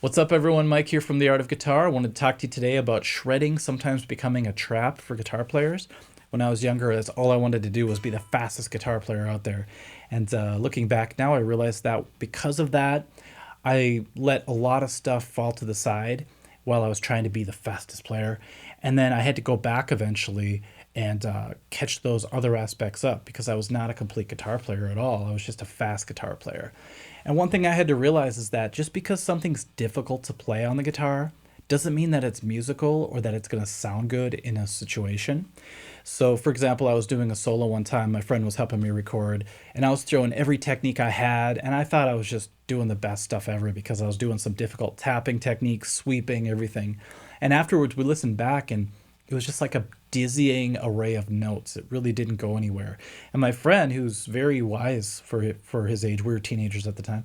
What's up, everyone? Mike here from The Art of Guitar. I wanted to talk to you today about shredding sometimes becoming a trap for guitar players. When I was younger, that's all I wanted to do was be the fastest guitar player out there. And looking back now, I realized that because of that, I let a lot of stuff fall to the side while I was trying to be the fastest player. And then I had to go back eventually and catch those other aspects up because I was not a complete guitar player at all. I was just a fast guitar player. And one thing I had to realize is that just because something's difficult to play on the guitar doesn't mean that it's musical or that it's going to sound good in a situation. So, for example, I was doing a solo one time, my friend was helping me record, and I was throwing every technique I had, and I thought I was just doing the best stuff ever because I was doing some difficult tapping techniques, sweeping, everything. And afterwards, we listened back, and it was just like a dizzying array of notes. It really didn't go anywhere. And my friend, who's very wise for his age, we were teenagers at the time,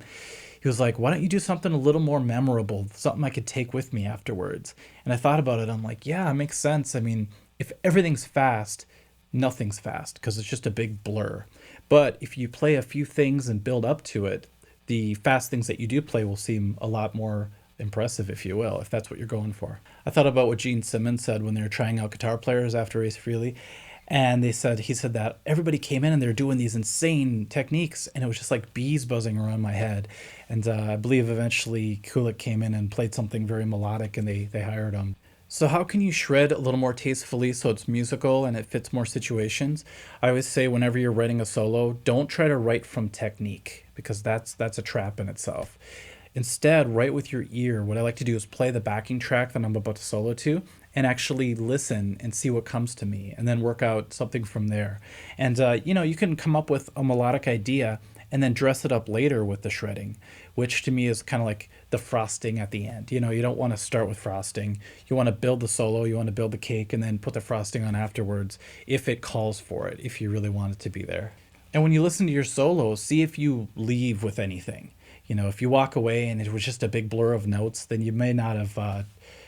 he was like, "Why don't you do something a little more memorable, something I could take with me afterwards?" And I thought about it. I'm like, yeah, it makes sense. I mean, if everything's fast, nothing's fast because it's just a big blur. But if you play a few things and build up to it, the fast things that you do play will seem a lot more impressive, if you will, if that's what you're going for. I thought about what Gene Simmons said when they were trying out guitar players after Ace Frehley, and he said that everybody came in and they're doing these insane techniques, and it was just like bees buzzing around my head. And I believe eventually Kulick came in and played something very melodic, and they hired him. So how can you shred a little more tastefully so it's musical and it fits more situations? I always say whenever you're writing a solo, don't try to write from technique because that's a trap in itself. Instead, write with your ear. What I like to do is play the backing track that I'm about to solo to and actually listen and see what comes to me and then work out something from there. And you can come up with a melodic idea and then dress it up later with the shredding, which to me is kind of like the frosting at the end. You don't want to start with frosting. You want to build the solo, you want to build the cake, and then put the frosting on afterwards if it calls for it, if you really want it to be there. And when you listen to your solo, see if you leave with anything. If you walk away and it was just a big blur of notes, then you may not have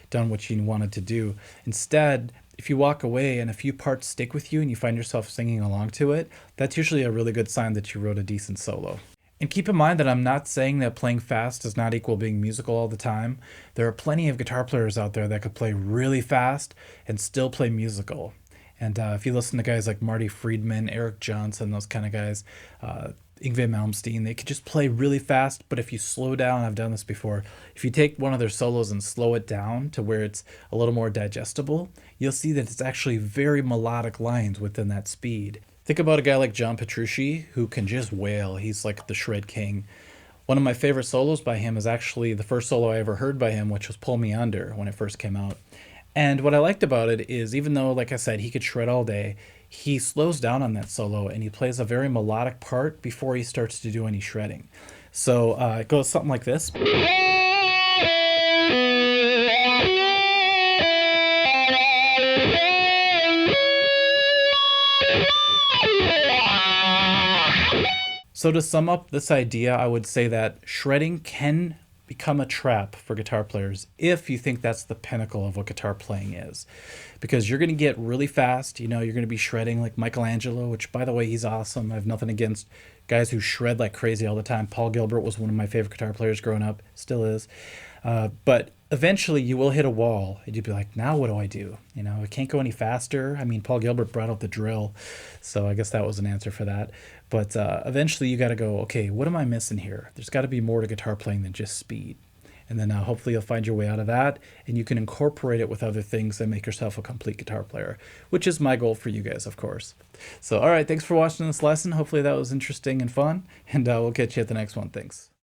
done what you wanted to do. Instead, if you walk away and a few parts stick with you and you find yourself singing along to it, that's usually a really good sign that you wrote a decent solo. And keep in mind that I'm not saying that playing fast does not equal being musical all the time. There are plenty of guitar players out there that could play really fast and still play musical. And if you listen to guys like Marty Friedman, Eric Johnson, those kind of guys, Yngwie Malmsteen, they could just play really fast. But if you slow down, I've done this before, if you take one of their solos and slow it down to where it's a little more digestible, you'll see that it's actually very melodic lines within that speed. Think about a guy like John Petrucci, who can just wail. He's like the shred king. One of my favorite solos by him is actually the first solo I ever heard by him, which was Pull Me Under when it first came out. And what I liked about it is, even though, like I said, he could shred all day, he slows down on that solo and he plays a very melodic part before he starts to do any shredding. So it goes something like this. So to sum up this idea, I would say that shredding can become a trap for guitar players if you think that's the pinnacle of what guitar playing is. Because you're going to get really fast, you're going to be shredding like Michelangelo, which, by the way, he's awesome. I have nothing against guys who shred like crazy all the time. Paul Gilbert was one of my favorite guitar players growing up, still is. But eventually you will hit a wall and you'd be like, now what do I do? I can't go any faster. I mean, Paul Gilbert brought out the drill, so I guess that was an answer for that. But eventually you got to go, okay, what am I missing here? There's got to be more to guitar playing than just speed. And then hopefully you'll find your way out of that and you can incorporate it with other things and make yourself a complete guitar player, which is my goal for you guys, of course. So, all right, thanks for watching this lesson. Hopefully that was interesting and fun, and we'll catch you at the next one. Thanks.